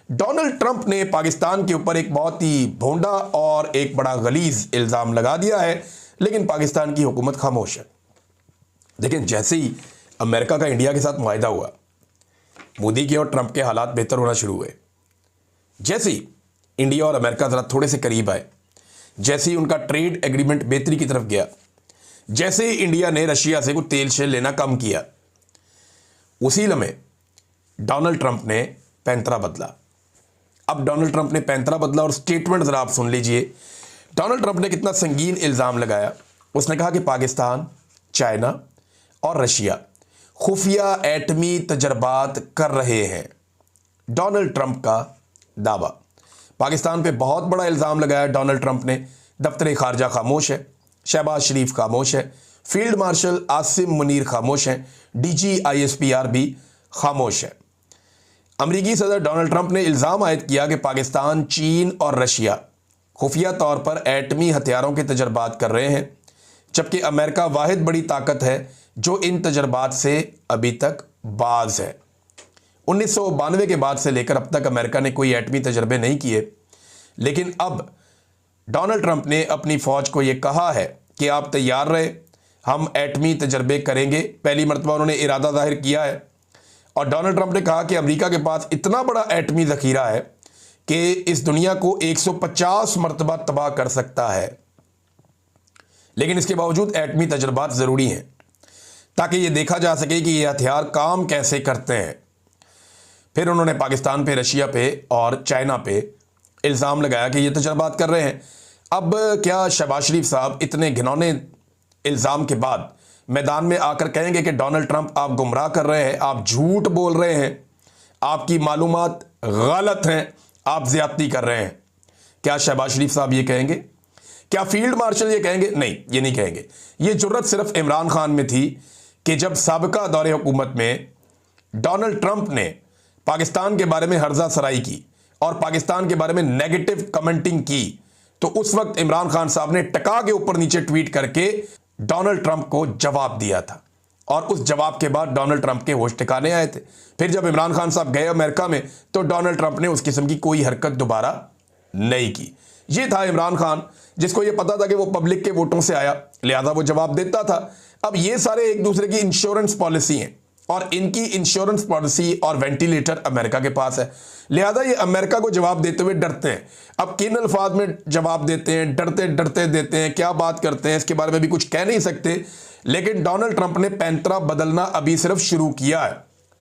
Donald Trump ने पाकिस्तान के ऊपर एक बहुत ही भोंडा और एक बड़ा गलीज इल्ज़ाम लगा दिया है, लेकिन पाकिस्तान की हुकूमत खामोश है। लेकिन जैसे ही अमेरिका का इंडिया के साथ मुआहिदा हुआ, मोदी के और ट्रंप के हालात बेहतर होना शुरू हुए। जैसे ही इंडिया और अमेरिका ज़रा थोड़े से करीब आए, जैसे ही उनका ट्रेड एग्रीमेंट बेहतरी की तरफ गया, जैसे ही इंडिया ने रशिया से कुछ तेल शेल लेना कम किया, उसी लम्हे डोनाल्ड ट्रंप ने पैंतरा बदला। अब डोनाल्ड ट्रंप ने पैंतरा बदला और स्टेटमेंट ज़रा आप सुन लीजिए। डोनाल्ड ट्रंप ने कितना संगीन इल्ज़ाम लगाया। उसने कहा कि पाकिस्तान, चाइना और रशिया खुफिया एटमी तजर्बात कर रहे हैं। डोनाल्ड ट्रंप का दावा। पाकिस्तान पे बहुत बड़ा इल्ज़ाम लगाया डोनाल्ड ट्रंप ने। दफ्तर खारजा खामोश है, शहबाज शरीफ खामोश है, फील्ड मार्शल आसिम मुनीर खामोश हैं, DGISPR भी खामोश है। अमरीकी सदर डोनाल्ड ट्रंप ने इल्ज़ाम आयद किया कि पाकिस्तान, चीन और रशिया खुफिया तौर पर एटमी हथियारों के तजर्बात कर रहे हैं, जबकि अमेरिका वाहिद बड़ी ताकत है जो इन तजर्बात से अभी तक बाज है। 1992 के बाद से लेकर अब तक अमेरिका ने कोई एटमी तजर्बे नहीं किए, लेकिन अब डोनाल्ड ट्रंप ने अपनी फ़ौज को यह कहा है कि आप तैयार रहे, हम एटमी तजर्बे करेंगे। पहली मरतबा उन्होंने इरादा जाहिर किया है। और डोनाल्ड ट्रंप ने कहा कि अमेरिका के पास इतना बड़ा एटमी ज़ख़ीरा है कि इस दुनिया को 150 मरतबा तबाह कर सकता है। लेकिन इसके बावजूद एटमी तजर्बात ज़रूरी हैं ताकि ये देखा जा सके कि ये हथियार काम कैसे करते हैं। फिर उन्होंने पाकिस्तान पे, रशिया पे और चाइना पे इल्ज़ाम लगाया कि ये तजर्बात कर रहे हैं। अब क्या शहबाज शरीफ साहब इतने घिनौने इल्ज़ाम के बाद मैदान में आकर कहेंगे कि डोनाल्ड ट्रंप आप गुमराह कर रहे हैं, आप झूठ बोल रहे हैं, आपकी मालूमात गलत हैं, आप ज़्यादती कर रहे हैं? क्या शहबाज शरीफ साहब ये कहेंगे? क्या फील्ड मार्शल ये कहेंगे? नहीं, ये नहीं कहेंगे। ये जुर्रत सिर्फ इमरान खान में थी कि जब साबिका दौरे हुकूमत में डोनाल्ड ट्रंप ने पाकिस्तान के बारे में हर्जा सराई की और पाकिस्तान के बारे में नेगेटिव कमेंटिंग की, तो उस वक्त इमरान खान साहब ने टका के ऊपर नीचे ट्वीट करके डोनाल्ड ट्रंप को जवाब दिया था। और उस जवाब के बाद डोनाल्ड ट्रंप के होश ठिकाने आए थे। फिर जब इमरान खान साहब गए अमेरिका में, तो डोनाल्ड ट्रंप ने उस किस्म की कोई हरकत दोबारा नहीं की। ये था इमरान खान, जिसको ये पता था कि वो पब्लिक के वोटों से आया, लिहाजा वो जवाब देता था। अब ये सारे एक दूसरे की इंश्योरेंस पॉलिसी हैं और इनकी इंश्योरेंस पॉलिसी और वेंटिलेटर अमेरिका के पास है, लिहाजा ये अमेरिका को जवाब देते हुए डरते हैं। अब किन अल्फाज में जवाब देते हैं, डरते डरते देते हैं, क्या बात करते हैं, इसके बारे में भी कुछ कह नहीं सकते। लेकिन डोनाल्ड ट्रंप ने पैंतरा बदलना अभी सिर्फ शुरू किया है।